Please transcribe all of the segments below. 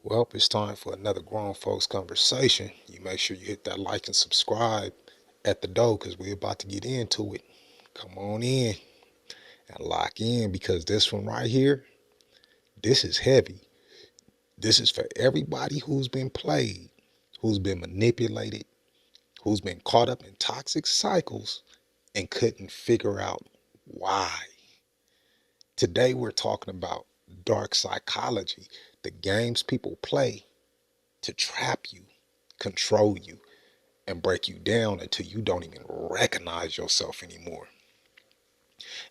Well, it's time for another grown folks conversation. You make sure you hit that like and subscribe at the door because we're about to get into it. Come on in and lock in because this one right here, this is heavy. This is for everybody who's been played, who's been manipulated, who's been caught up in toxic cycles and couldn't figure out why. Today we're talking about dark psychology, the games people play to trap you, control you, and break you down until you don't even recognize yourself anymore.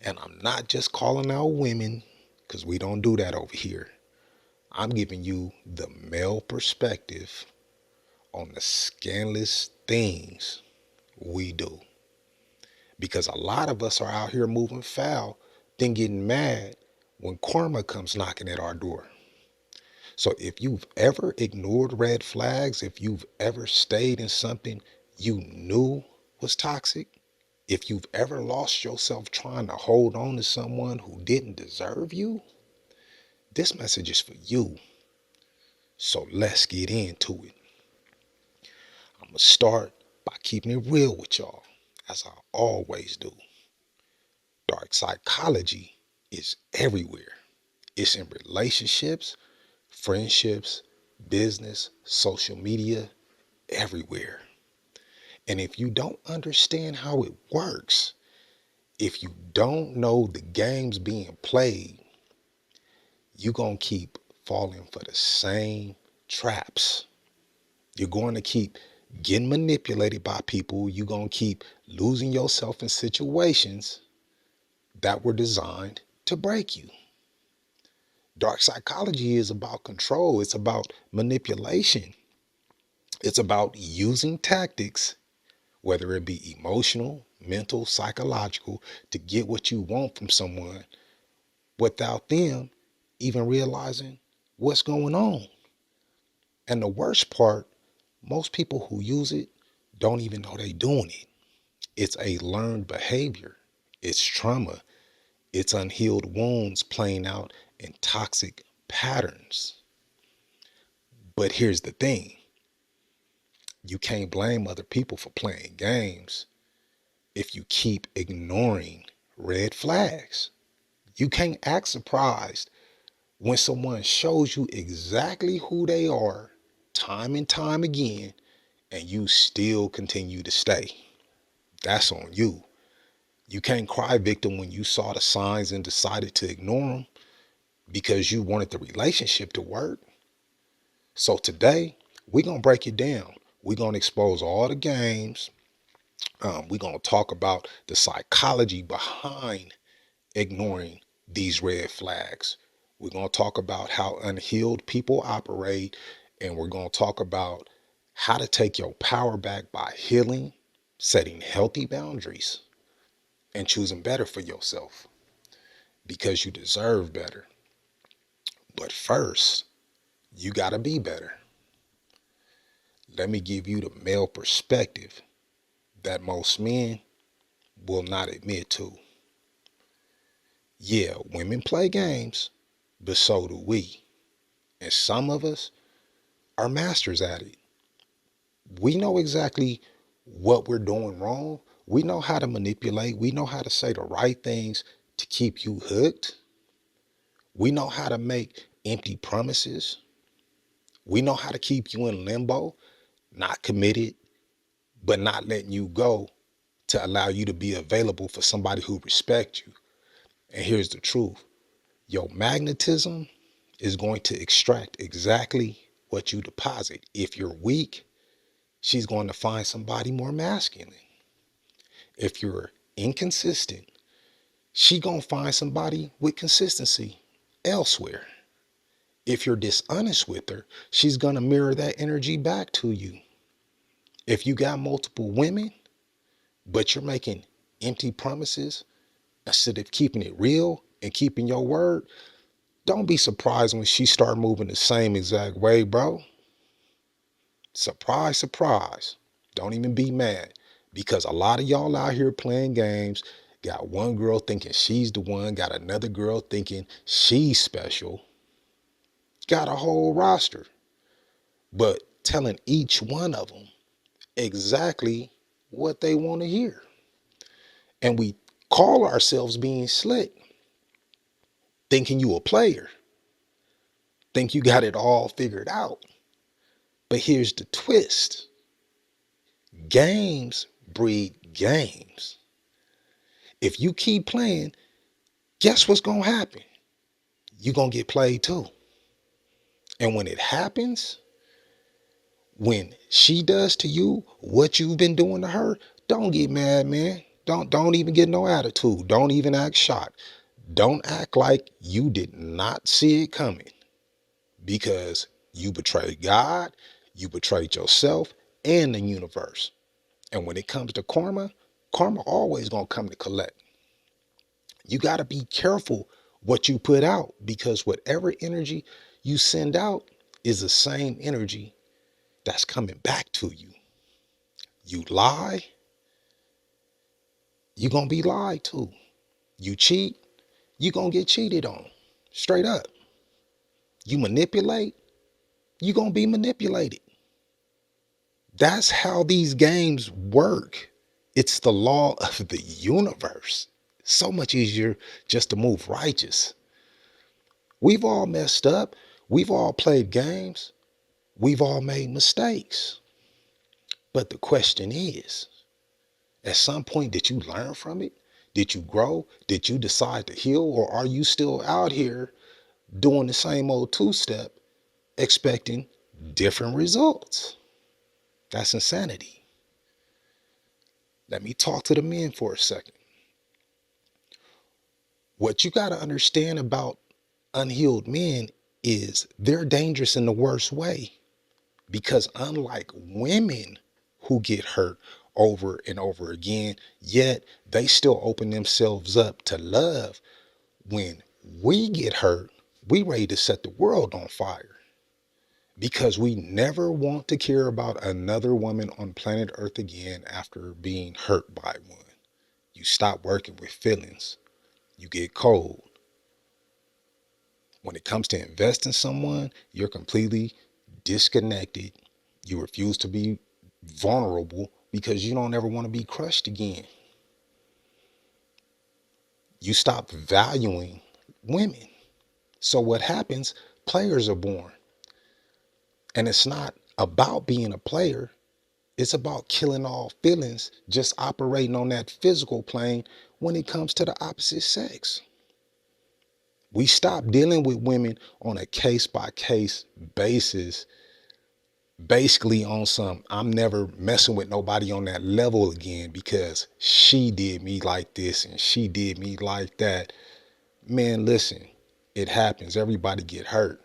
And I'm not just calling out women, because we don't do that over here. I'm giving you the male perspective on the scandalous things we do. Because a lot of us are out here moving foul, then getting mad when karma comes knocking at our door. So if you've ever ignored red flags, if you've ever stayed in something you knew was toxic, if you've ever lost yourself trying to hold on to someone who didn't deserve you, this message is for you. So let's get into it. I'm going to start by keeping it real with y'all, as I always do. Dark psychology is everywhere. It's in relationships, friendships, business, social media, everywhere. And if you don't understand how it works, if you don't know the games being played, you're going to keep falling for the same traps. You're going to keep getting manipulated by people. You're going to keep losing yourself in situations that were designed to break you. Dark psychology is about control. It's about manipulation. It's about using tactics, whether it be emotional, mental, psychological, to get what you want from someone without them even realizing what's going on. And the worst part, most people who use it don't even know they're doing it. It's a learned behavior. It's trauma. It's unhealed wounds playing out in toxic patterns. But here's the thing. You can't blame other people for playing games if you keep ignoring red flags. You can't act surprised when someone shows you exactly who they are time and time again and you still continue to stay. That's on you. You can't cry victim when you saw the signs and decided to ignore them because you wanted the relationship to work. So today, we're going to break it down. We're going to expose all the games. We're going to talk about the psychology behind ignoring these red flags. We're going to talk about how unhealed people operate, and we're going to talk about how to take your power back by healing, setting healthy boundaries, and choosing better for yourself because you deserve better. But first, you got to be better. Let me give you the male perspective that most men will not admit to. Yeah, women play games, but so do we. And some of us are masters at it. We know exactly what we're doing wrong. We know how to manipulate. We know how to say the right things to keep you hooked. We know how to make empty promises. We know how to keep you in limbo, not committed, but not letting you go to allow you to be available for somebody who respects you. And here's the truth. Your magnetism is going to extract exactly what you deposit. If you're weak, she's going to find somebody more masculine. If you're inconsistent, she's going to find somebody with consistency elsewhere. If you're dishonest with her, she's going to mirror that energy back to you. If you got multiple women, but you're making empty promises instead of keeping it real and keeping your word, don't be surprised when she start moving the same exact way, bro. Surprise, surprise. Don't even be mad because a lot of y'all out here playing games got one girl thinking she's the one, got another girl thinking she's special, got a whole roster. but telling each one of them exactly what they want to hear. And we call ourselves being slick, thinking you a player, think you got it all figured out. But here's the twist. Games breed games. If you keep playing, guess what's going to happen? You're going to get played too. And when it happens, when she does to you what you've been doing to her, don't get mad, man. Don't even get no attitude. Don't even act shocked. Don't act like you did not see it coming, because you betrayed God, you betrayed yourself and the universe. And when it comes to karma, karma always gonna come to collect. You got to be careful what you put out, because whatever energy you send out is the same energy that's coming back to you. You lie, you're going to be lied to. You cheat, you're going to get cheated on. Straight up. You manipulate, you're going to be manipulated. That's how these games work. It's the law of the universe. So much easier just to move righteous. We've all messed up. We've all played games. We've all made mistakes. But the question is, at some point, did you learn from it? Did you grow? Did you decide to heal? Or are you still out here doing the same old two-step, expecting different results? That's insanity. Let me talk to the men for a second. What you got to understand about unhealed men is they're dangerous in the worst way. Because unlike women who get hurt over and over again, yet they still open themselves up to love, when we get hurt, we ready to set the world on fire, because we never want to care about another woman on planet Earth again after being hurt by one. You stop working with feelings. You get cold. When it comes to investing in someone, you're completely disconnected. You refuse to be vulnerable because you don't ever want to be crushed again. You stop valuing women. So what happens? Players are born. And it's not about being a player. It's about killing all feelings, just operating on that physical plane when it comes to the opposite sex. We stop dealing with women on a case by case basis, basically on some, I'm never messing with nobody on that level again because she did me like this and she did me like that. Man, listen, it happens. Everybody get hurt.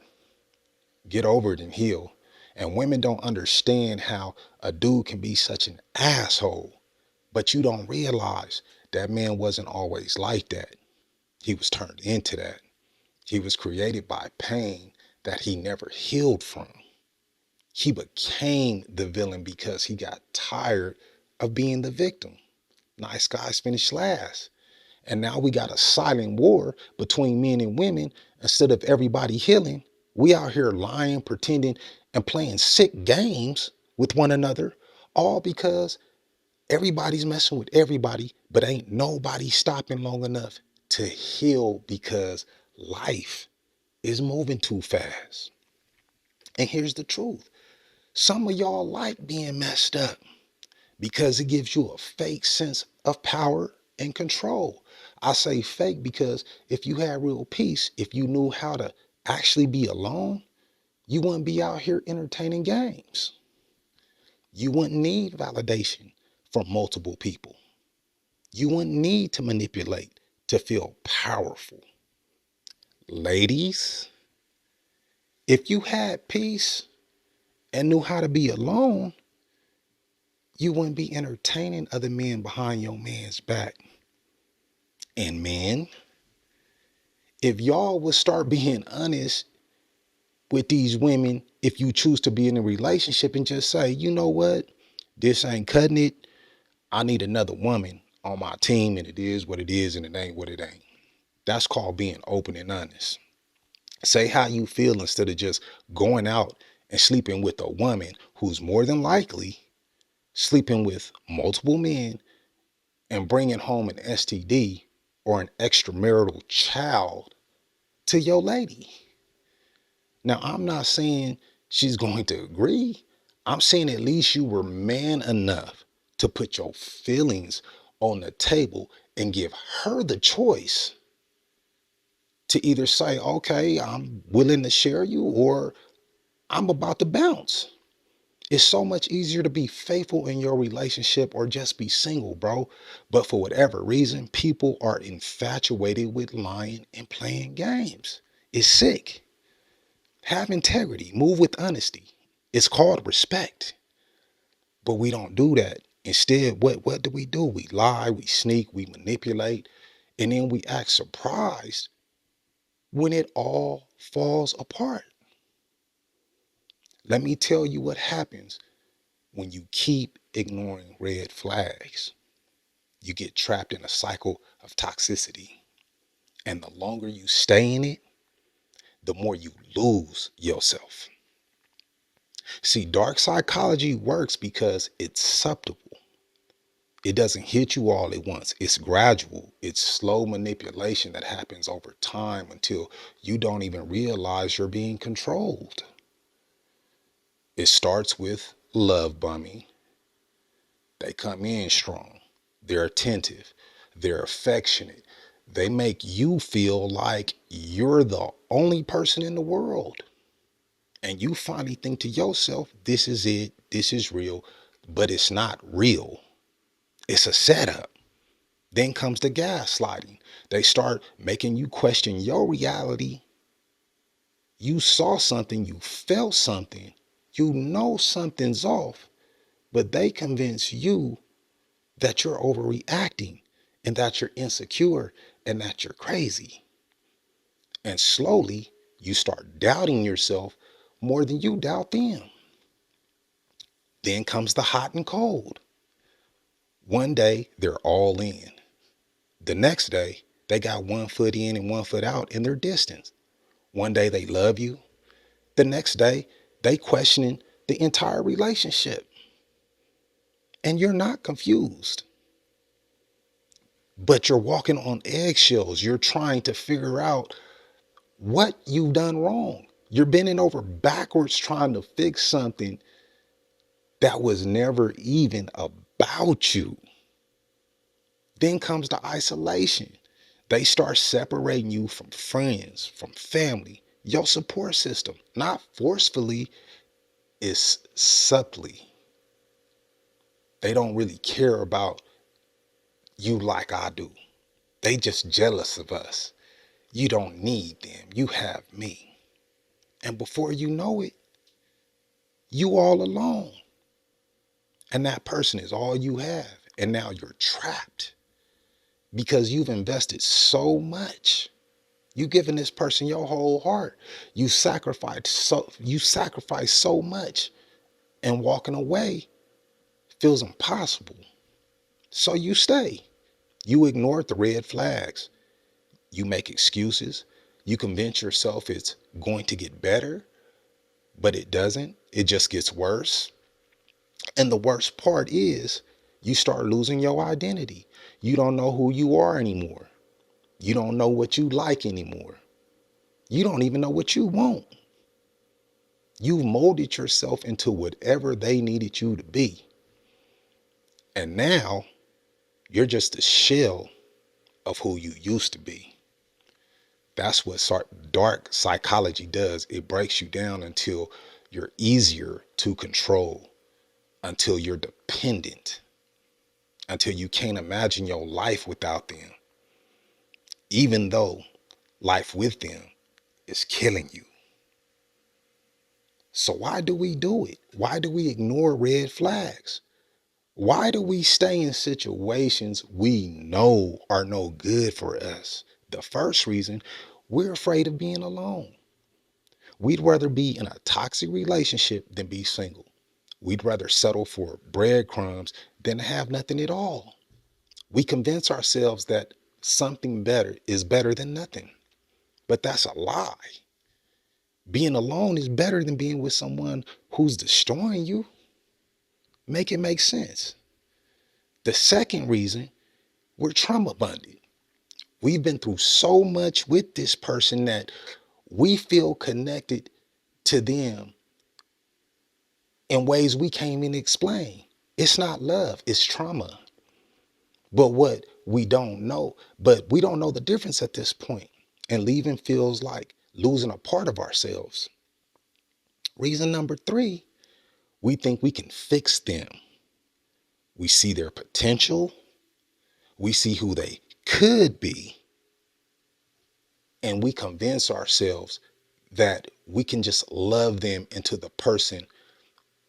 Get over it and heal. And women don't understand how a dude can be such an asshole, but you don't realize that man wasn't always like that. He was turned into that. He was created by pain that he never healed from. He became the villain because he got tired of being the victim. Nice guys finish last. And now we got a silent war between men and women. Instead of everybody healing, we out here lying, pretending, and playing sick games with one another, all because everybody's messing with everybody, but ain't nobody stopping long enough to heal because life is moving too fast. And here's the truth. Some of y'all like being messed up because it gives you a fake sense of power and control. I say fake because if you had real peace, if you knew how to actually be alone, you wouldn't be out here entertaining games. You wouldn't need validation from multiple people. You wouldn't need to manipulate to feel powerful. Ladies, if you had peace and knew how to be alone, you wouldn't be entertaining other men behind your man's back. And men, if y'all would start being honest with these women, if you choose to be in a relationship and just say, you know what, this ain't cutting it. I need another woman on my team, and it is what it is and it ain't what it ain't. That's called being open and honest. Say how you feel instead of just going out and sleeping with a woman who's more than likely sleeping with multiple men and bringing home an STD or an extramarital child to your lady. Now, I'm not saying she's going to agree. I'm saying at least you were man enough to put your feelings on the table and give her the choice to either say, okay, I'm willing to share you, or I'm about to bounce. It's so much easier to be faithful in your relationship or just be single, bro. But for whatever reason, people are infatuated with lying and playing games. It's sick. Have integrity, move with honesty. It's called respect. But we don't do that. Instead, what do? We lie, we sneak, we manipulate, and then we act surprised when it all falls apart. Let me tell you what happens when you keep ignoring red flags. You get trapped in a cycle of toxicity. And the longer you stay in it, the more you lose yourself. See, dark psychology works because it's subtle. It doesn't hit you all at once. It's gradual. It's slow manipulation that happens over time until you don't even realize you're being controlled. It starts with love bombing. They come in strong. They're attentive. They're affectionate. They make you feel like you're the only person in the world. And you finally think to yourself, this is it. This is real. But it's not real. It's a setup. Then comes the gaslighting. They start making you question your reality. You saw something, you felt something, you know something's off, but they convince you that you're overreacting and that you're insecure and that you're crazy. And slowly you start doubting yourself more than you doubt them. Then comes the hot and cold. One day they're all in. The next day they got 1 foot in and 1 foot out in their distance. One day they love you. The next day they questioning the entire relationship. And you're not confused, but you're walking on eggshells. You're trying to figure out what you've done wrong. You're bending over backwards trying to fix something that was never even about you. Then comes the isolation. They start separating you from friends, from family, your support system, not forcefully, it's subtly. They don't really care about you like I do. They just jealous of us. You don't need them. You have me. And before you know it, you all alone. And that person is all you have. And now you're trapped because you've invested so much. You've given this person your whole heart. You sacrificed so much, and walking away feels impossible. So you stay. You ignored the red flags. You make excuses. You convince yourself it's going to get better, but it doesn't. It just gets worse. And the worst part is you start losing your identity. You don't know who you are anymore. You don't know what you like anymore. You don't even know what you want. You've molded yourself into whatever they needed you to be. And now you're just a shell of who you used to be. That's what dark psychology does. It breaks you down until you're easier to control, until you're dependent, until you can't imagine your life without them, even though life with them is killing you. So why do we do it? Why do we ignore red flags? Why do we stay in situations we know are no good for us? The first reason, we're afraid of being alone. We'd rather be in a toxic relationship than be single. We'd rather settle for breadcrumbs than have nothing at all. We convince ourselves that something better is better than nothing. But that's a lie, Being alone is better than being with someone who's destroying you. Make it make sense. The second reason, we're trauma bonded. We've been through so much with this person that we feel connected to them in ways we can't even explain. It's not love, it's trauma. But what we don't know the difference at this point. And leaving feels like losing a part of ourselves. Reason number three, we think we can fix them. We see their potential, we see who they could be, and we convince ourselves that we can just love them into the person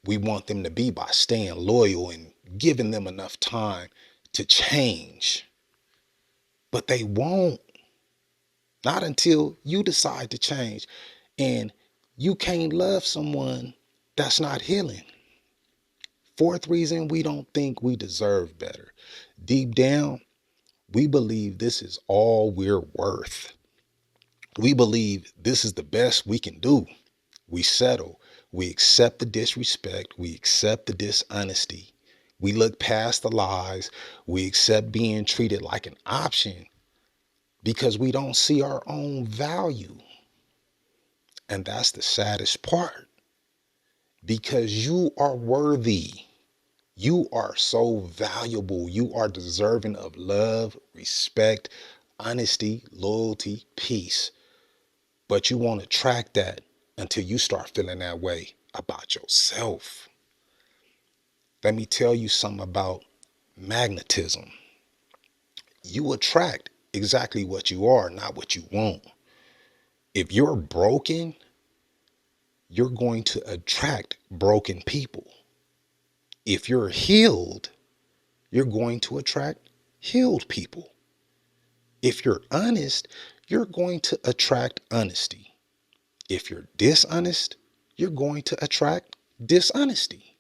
we want them to be by staying loyal and giving them enough time to change. But they won't. Not until you decide to change. And you can't love someone that's not healing. Fourth reason, we don't think we deserve better. Deep down, we believe this is all we're worth. We believe this is the best we can do. We settle. We accept the disrespect. We accept the dishonesty. We look past the lies. We accept being treated like an option because we don't see our own value. And that's the saddest part, because you are worthy. You are so valuable. You are deserving of love, respect, honesty, loyalty, peace. But you won't attract that until you start feeling that way about yourself. Let me tell you something about magnetism. You attract exactly what you are, not what you want. If you're broken, you're going to attract broken people. If you're healed, you're going to attract healed people. If you're honest, you're going to attract honesty. If you're dishonest, you're going to attract dishonesty.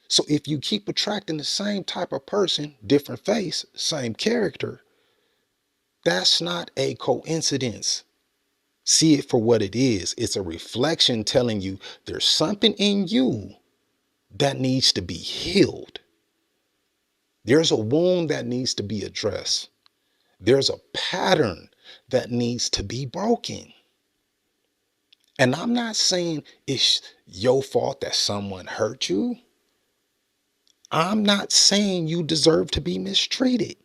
So if you keep attracting the same type of person, different face, same character, that's not a coincidence. See it for what it is. It's a reflection telling you there's something in you that needs to be healed. There's a wound that needs to be addressed. There's a pattern that needs to be broken. And I'm not saying it's your fault that someone hurt you. I'm not saying you deserve to be mistreated.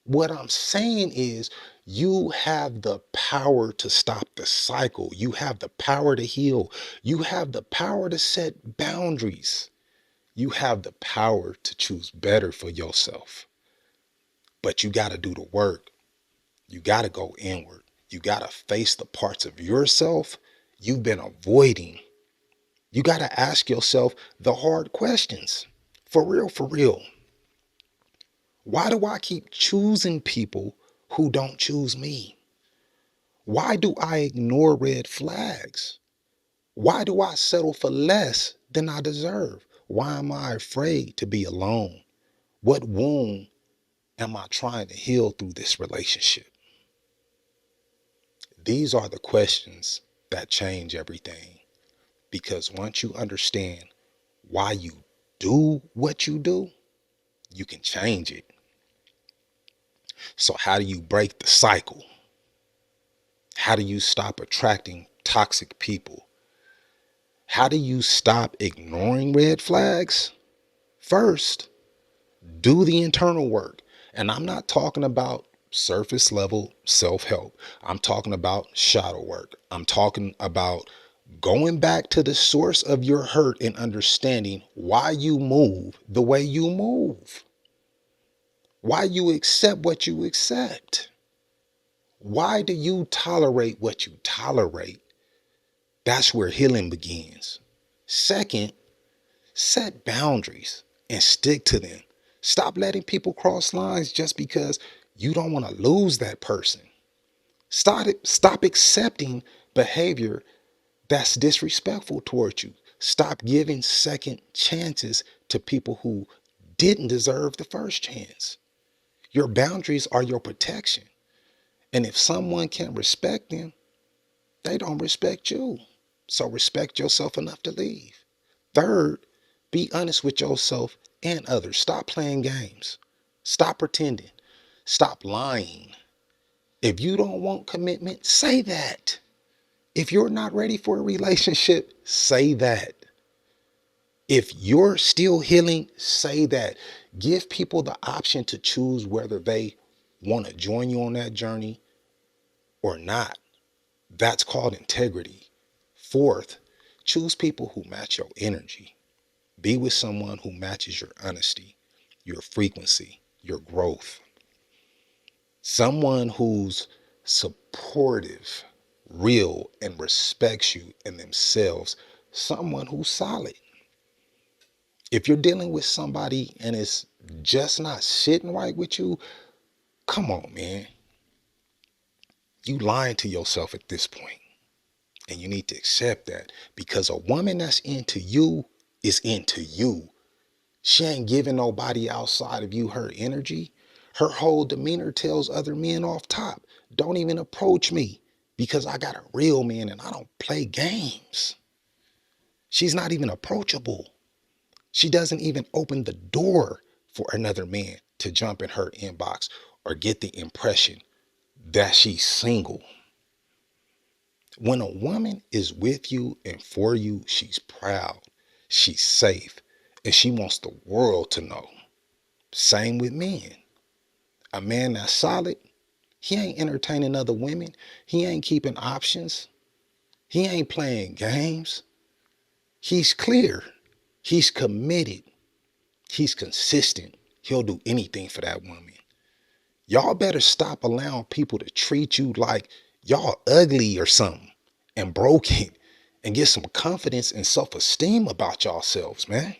What I'm saying is you have the power to stop the cycle. You have the power to heal. You have the power to set boundaries. You have the power to choose better for yourself. But you got to do the work. You got to go inward. You got to face the parts of yourself you've been avoiding. You got to ask yourself the hard questions. For real, for real. Why do I keep choosing people who don't choose me? Why do I ignore red flags? Why do I settle for less than I deserve? Why am I afraid to be alone? What wound am I trying to heal through this relationship? These are the questions that change everything. Because once you understand why you do what you do, you can change it. So how do you break the cycle? How do you stop attracting toxic people? How do you stop ignoring red flags? First, do the internal work. And I'm not talking about surface level self-help. I'm talking about shadow work. I'm talking about going back to the source of your hurt and understanding why you move the way you move, why you accept what you accept. Why do you tolerate what you tolerate? That's where healing begins. Second, set boundaries and stick to them. Stop letting people cross lines just because you don't want to lose that person. Stop accepting behavior that's disrespectful towards you. Stop giving second chances to people who didn't deserve the first chance. Your boundaries are your protection. And if someone can't respect them, they don't respect you. So respect yourself enough to leave. Third, be honest with yourself and others. Stop playing games. Stop pretending. Stop lying. If you don't want commitment, say that. If you're not ready for a relationship, say that. If you're still healing, say that. Give people the option to choose whether they want to join you on that journey or not. That's called integrity. Fourth, choose people who match your energy. Be with someone who matches your honesty, your frequency, your growth. Someone who's supportive, real, and respects you and themselves. Someone who's solid. If you're dealing with somebody and it's just not sitting right with you, come on, man. You lying to yourself at this point. And you need to accept that, because a woman that's into you is into you. She ain't giving nobody outside of you her energy. Her whole demeanor tells other men off top, don't even approach me because I got a real man and I don't play games. She's not even approachable. She doesn't even open the door for another man to jump in her inbox or get the impression that she's single. When a woman is with you and for you, she's proud, she's safe, and she wants the world to know. Same with men. A man that's solid, he ain't entertaining other women. He ain't keeping options. He ain't playing games. He's clear. He's committed. He's consistent. He'll do anything for that woman. Y'all better stop allowing people to treat you like y'all ugly or something and broken, and get some confidence and self-esteem about yourselves, man.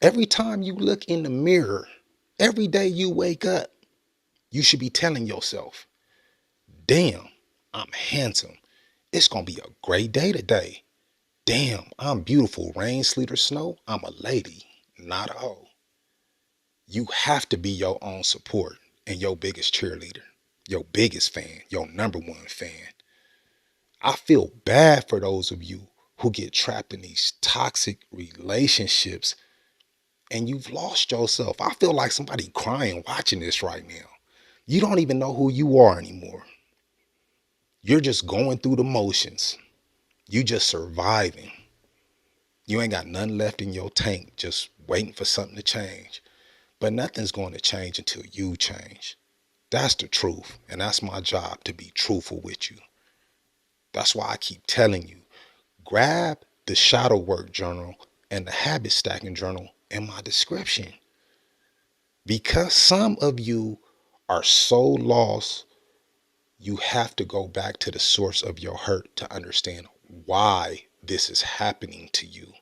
Every time you look in the mirror, every day you wake up, you should be telling yourself, damn, I'm handsome. It's going to be a great day today. Damn, I'm beautiful. Rain, sleet, or snow, I'm a lady, not a hoe. You have to be your own support and your biggest cheerleader, your biggest fan, your number one fan. I feel bad for those of you who get trapped in these toxic relationships and you've lost yourself. I feel like somebody crying watching this right now. You don't even know who you are anymore. You're just going through the motions. You just surviving. You ain't got nothing left in your tank, just waiting for something to change. But nothing's going to change until you change. That's the truth. And that's my job, to be truthful with you. That's why I keep telling you, grab the shadow work journal and the habit stacking journal in my description. Because some of you are so lost, you have to go back to the source of your hurt to understand why this is happening to you.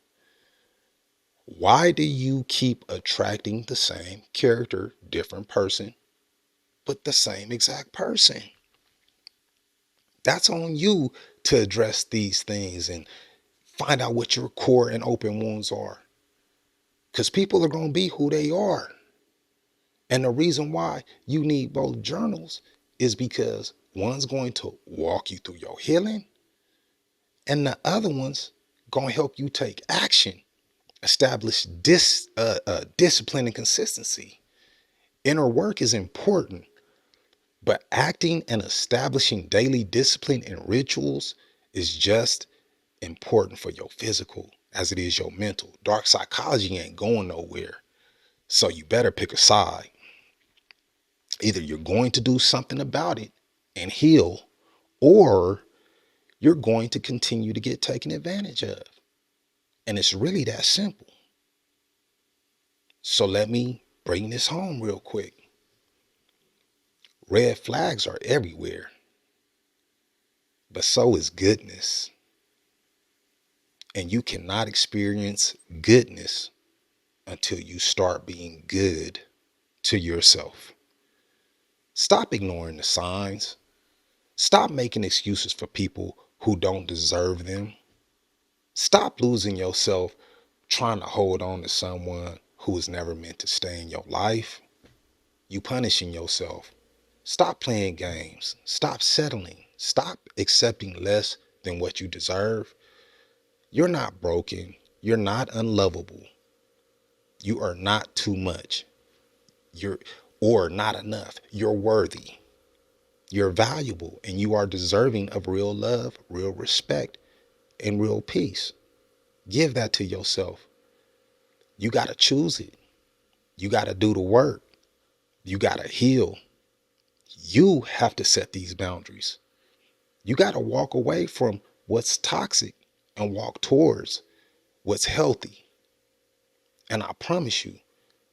Why do you keep attracting the same character, different person, but the same exact person? That's on you to address these things and find out what your core and open wounds are. Because people are going to be who they are. And the reason why you need both journals is because one's going to walk you through your healing and the other one's going to help you take action, establish discipline and consistency. Inner work is important, but acting and establishing daily discipline and rituals is just important for your physical as it is your mental. Dark psychology ain't going nowhere. So you better pick a side. Either you're going to do something about it and heal, or you're going to continue to get taken advantage of. And it's really that simple. So let me bring this home real quick. Red flags are everywhere, but so is goodness. And you cannot experience goodness until you start being good to yourself. Stop ignoring the signs. Stop making excuses for people who don't deserve them. Stop losing yourself trying to hold on to someone who was never meant to stay in your life. You punishing yourself. Stop playing games. Stop settling. Stop accepting less than what you deserve, you're not broken. You're not unlovable. You are not too much. You're or not enough. You're worthy. You're valuable and you are deserving of real love, real respect, and real peace. Give that to yourself. You got to choose it. You got to do the work. You got to heal. You have to set these boundaries. You got to walk away from what's toxic and walk towards what's healthy. And I promise you,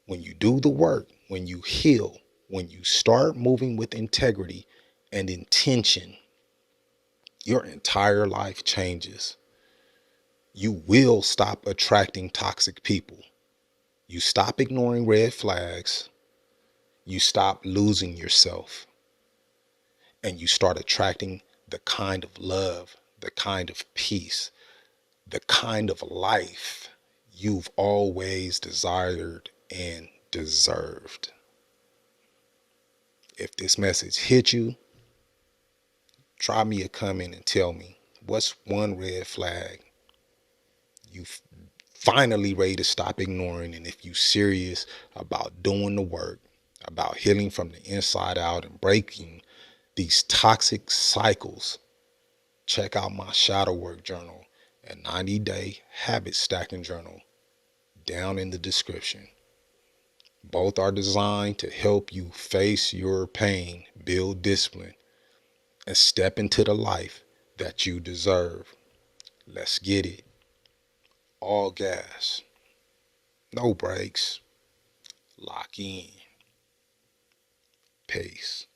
when you do the work, when you heal, when you start moving with integrity and intention, your entire life changes. You will stop attracting toxic people. You stop ignoring red flags. You stop losing yourself. And you start attracting the kind of love, the kind of peace, the kind of life you've always desired and deserved. If this message hit you, drop me a comment and tell me what's one red flag you finally ready to stop ignoring, and if you serious about doing the work, about healing from the inside out and breaking these toxic cycles. Check out my shadow work journal and 90-day habit stacking journal down in the description. Both are designed to help you face your pain, build discipline, and step into the life that you deserve. Let's get it. All gas, no brakes. Lock in. Peace.